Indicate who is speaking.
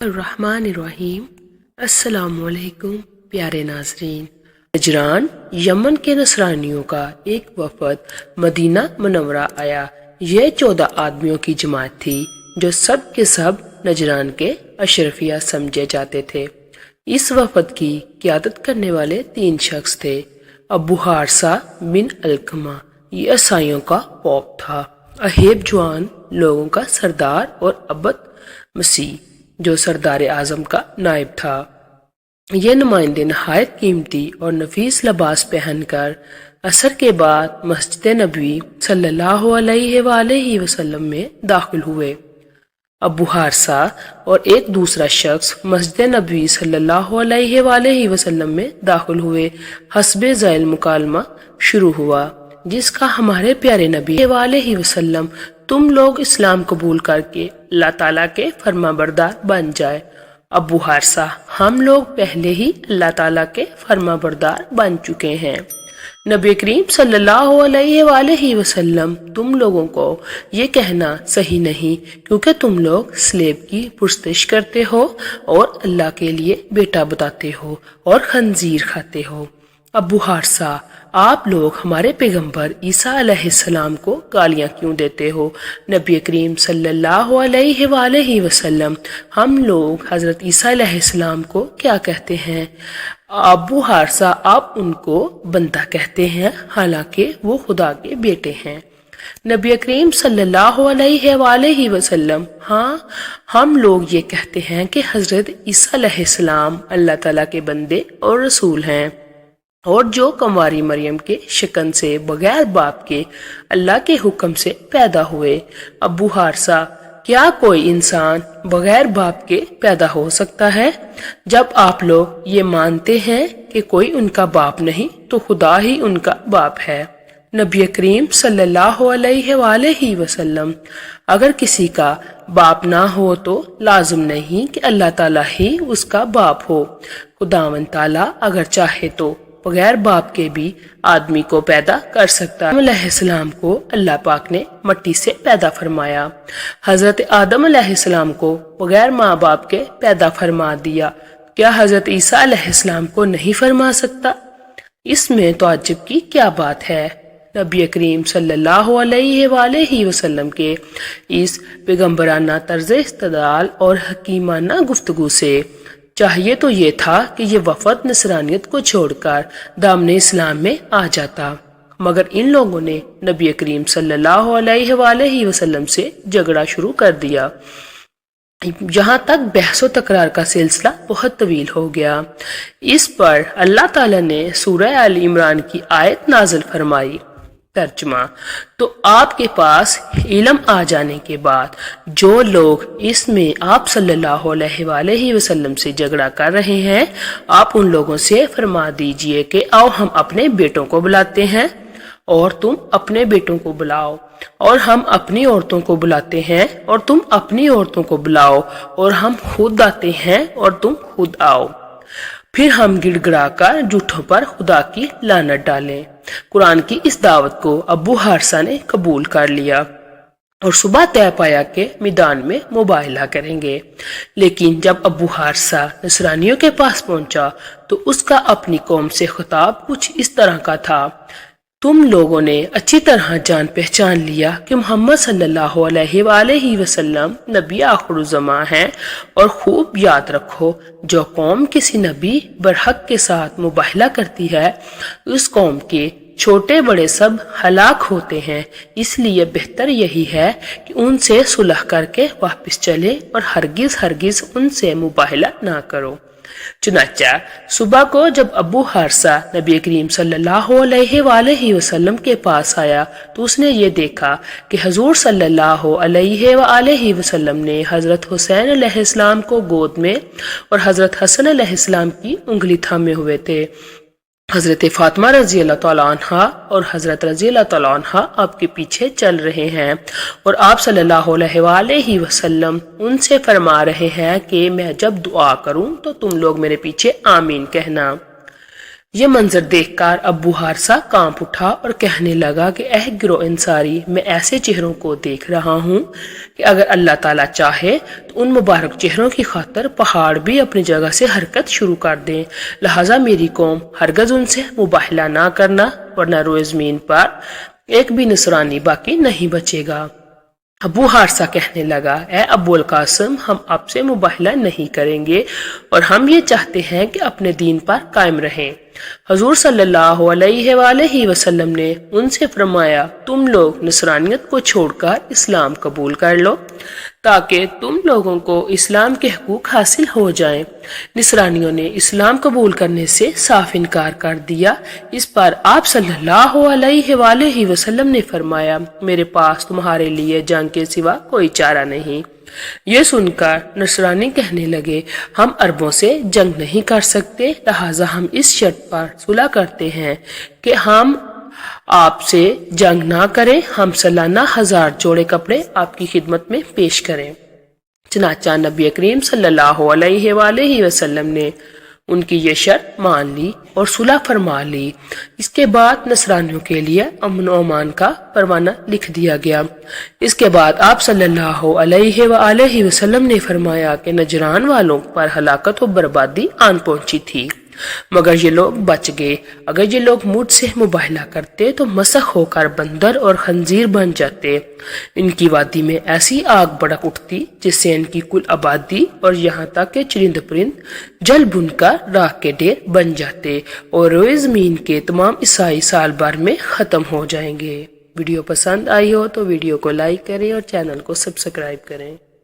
Speaker 1: الرحمن الرحیم۔ السلام علیکم پیارے ناظرین۔ نجران یمن کے نصرانیوں کا ایک وفد مدینہ منورہ آیا۔ یہ 14 آدمیوں کی جماعت تھی جو سب کے سب نجران کے اشرفیہ سمجھے جاتے تھے۔ اس وفد کی قیادت کرنے والے 3 شخص تھے۔ ابو حارثہ بن علقمہ یہ عیسائیوں کا پوپ تھا، اہیب جوان لوگوں کا سردار، اور عبد مسیح جو سردار اعظم کا نائب تھا۔ یہ نمائندے نہایت قیمتی اور نفیس لباس پہن کر عصر کے بعد مسجد نبوی صلی اللہ علیہ وآلہ وسلم میں داخل ہوئے۔ ابو حارثہ اور ایک دوسرا شخص مسجد نبوی صلی اللہ علیہ وآلہ وسلم میں داخل ہوئے۔ حسب ذیل مکالمہ شروع ہوا، جس کا ہمارے پیارے نبی صلی اللہ علیہ وسلم تم لوگ اسلام قبول کر کے اللہ تعالیٰ کے فرما بردار بن جائے۔ ابو حارثہ: ہم لوگ پہلے ہی اللہ تعالیٰ کے فرما بردار بن چکے ہیں۔ نبی کریم صلی اللہ علیہ وآلہ وسلم: تم لوگوں کو یہ کہنا صحیح نہیں، کیونکہ تم لوگ سلیب کی پرستش کرتے ہو اور اللہ کے لیے بیٹا بتاتے ہو اور خنزیر کھاتے ہو۔ ابو حارثہ: آپ لوگ ہمارے پیغمبر عیسیٰ علیہ السلام کو گالیاں کیوں دیتے ہو؟ نبی کریم صلی اللہ علیہ وآلہ وسلم: ہم لوگ حضرت عیسیٰ علیہ السلام کو کیا کہتے ہیں؟ ابو حارثہ: آپ ان کو بندہ کہتے ہیں، حالانکہ وہ خدا کے بیٹے ہیں۔ نبی کریم صلی اللہ علیہ وآلہ وسلم: ہاں، ہم لوگ یہ کہتے ہیں کہ حضرت عیسیٰ علیہ السلام اللہ تعالیٰ کے بندے اور رسول ہیں، اور جو کنواری مریم کے شکن سے بغیر باپ کے اللہ کے حکم سے پیدا ہوئے۔ ابو حارثہ: کیا کوئی انسان بغیر باپ کے پیدا ہو سکتا ہے؟ جب آپ لوگ یہ مانتے ہیں کہ کوئی ان کا باپ نہیں تو خدا ہی ان کا باپ ہے۔ نبی کریم صلی اللہ علیہ وآلہ وسلم: اگر کسی کا باپ نہ ہو تو لازم نہیں کہ اللہ تعالیٰ ہی اس کا باپ ہو۔ خداوند تعالیٰ اگر چاہے تو بغیر باپ کے بھی آدمی کو پیدا کر سکتا ہے۔ آدم علیہ السلام کو اللہ پاک نے مٹی سے پیدا فرمایا۔ حضرت آدم علیہ السلام کو بغیر ماں باپ کے پیدا فرما دیا، کیا حضرت عیسیٰ علیہ السلام کو نہیں فرما سکتا؟ اس میں تعجب کی کیا بات ہے؟ نبی کریم صلی اللہ علیہ وآلہ وسلم کے اس پیغمبرانہ طرز استدلال اور حکیمانہ گفتگو سے چاہیے تو یہ تھا کہ یہ وفد نصرانیت کو چھوڑ کر دامن اسلام میں آ جاتا، مگر ان لوگوں نے نبی کریم صلی اللہ علیہ وآلہ وسلم سے جھگڑا شروع کر دیا، جہاں تک بحث و تکرار کا سلسلہ بہت طویل ہو گیا۔ اس پر اللہ تعالیٰ نے سورہ آل عمران کی آیت نازل فرمائی۔ ترجمہ: تو آپ کے پاس علم آ جانے کے بعد جو لوگ اس میں آپ صلی اللہ علیہ وآلہ وسلم سے جھگڑا کر رہے ہیں، آپ ان لوگوں سے فرما دیجئے کہ آؤ ہم اپنے بیٹوں کو بلاتے ہیں اور تم اپنے بیٹوں کو بلاؤ، اور ہم اپنی عورتوں کو بلاتے ہیں اور تم اپنی عورتوں کو بلاؤ، اور ہم خود آتے ہیں اور تم خود آؤ، پھر ہم گڑ گڑا کر جھوٹوں پر خدا کی لعنت ڈالیں۔ قرآن کی اس دعوت کو ابو حارثہ نے قبول کر لیا اور صبح طے پایا کہ میدان میں مباہلہ کریں گے۔ لیکن جب ابو حارثہ نصرانیوں کے پاس پہنچا تو اس کا اپنی قوم سے خطاب کچھ اس طرح کا تھا: تم لوگوں نے اچھی طرح جان پہچان لیا کہ محمد صلی اللہ علیہ وآلہ وسلم نبی آخر الزماں ہیں، اور خوب یاد رکھو جو قوم کسی نبی برحق کے ساتھ مباہلہ کرتی ہے، اس قوم کے چھوٹے بڑے سب ہلاک ہوتے ہیں۔ اس لیے بہتر یہی ہے کہ ان سے صلح کر کے واپس چلے اور ہرگز ہرگز ان سے مباہلہ نہ کرو۔ چنانچہ صبح کو جب ابو حارثہ نبی کریم صلی اللہ علیہ وآلہ وسلم کے پاس آیا تو اس نے یہ دیکھا کہ حضور صلی اللہ علیہ وآلہ وسلم نے حضرت حسین علیہ السلام کو گود میں اور حضرت حسن علیہ السلام کی انگلی تھامے ہوئے تھے۔ حضرت فاطمہ رضی اللہ تعالیٰ عنہ اور حضرت رضی اللہ تعالیٰ عنہ آپ کے پیچھے چل رہے ہیں، اور آپ صلی اللہ علیہ وآلہ وسلم ان سے فرما رہے ہیں کہ میں جب دعا کروں تو تم لوگ میرے پیچھے آمین کہنا۔ یہ منظر دیکھ کر ابو حارثہ کانپ اٹھا اور کہنے لگا کہ اے گروہ انصاری، میں ایسے چہروں کو دیکھ رہا ہوں کہ اگر اللہ تعالیٰ چاہے تو ان مبارک چہروں کی خاطر پہاڑ بھی اپنی جگہ سے حرکت شروع کر دیں، لہٰذا میری قوم ہرگز ان سے مباہلہ نہ کرنا، ورنہ روئے زمین پر ایک بھی نصرانی باقی نہیں بچے گا۔ ابو حارثہ کہنے لگا، اے ابو القاسم، ہم آپ سے مباہلہ نہیں کریں گے اور ہم یہ چاہتے ہیں کہ اپنے دین پر قائم رہیں۔ حضور صلی اللہ علیہ وآلہ وسلم نے ان سے فرمایا، تم لوگ نصرانیت کو چھوڑ کر اسلام قبول کر لو تاکہ تم لوگوں کو اسلام کے حقوق حاصل ہو جائیں۔ نصرانیوں نے اسلام قبول کرنے سے صاف انکار کر دیا۔ اس پر آپ صلی اللہ علیہ وآلہ وسلم نے فرمایا، میرے پاس تمہارے لیے جنگ کے سوا کوئی چارہ نہیں۔ یہ سن کر نصرانی کہنے لگے، ہم عربوں سے جنگ نہیں کر سکتے، لہٰذا ہم اس شرط پر صلح کرتے ہیں کہ ہم آپ سے جنگ نہ کریں، ہم سالانہ 1000 جوڑے کپڑے آپ کی خدمت میں پیش کریں۔ چنانچہ نبی کریم صلی اللہ علیہ وآلہ وسلم نے ان کی یہ شرط مان لی اور صلح فرما لی۔ اس کے بعد نصرانیوں کے لیے امن و امان کا پروانہ لکھ دیا گیا۔ اس کے بعد آپ صلی اللہ علیہ وآلہ وسلم نے فرمایا کہ نجران والوں پر ہلاکت و بربادی آن پہنچی تھی، مگر یہ لوگ بچ گئے۔ اگر یہ لوگ مجھ سے مباہلہ کرتے تو مسخ ہو کر بندر اور خنزیر بن جاتے۔ ان کی وادی میں ایسی آگ بھڑک اٹھتی جس سے ان کی کل آبادی اور یہاں تک کہ چرند پرند جل بن کر راکھ کے ڈھیر بن جاتے اور روئے زمین کے تمام عیسائی سال بھر میں ختم ہو جائیں گے۔ ویڈیو پسند آئی ہو تو ویڈیو کو لائک کریں اور چینل کو سبسکرائب کریں۔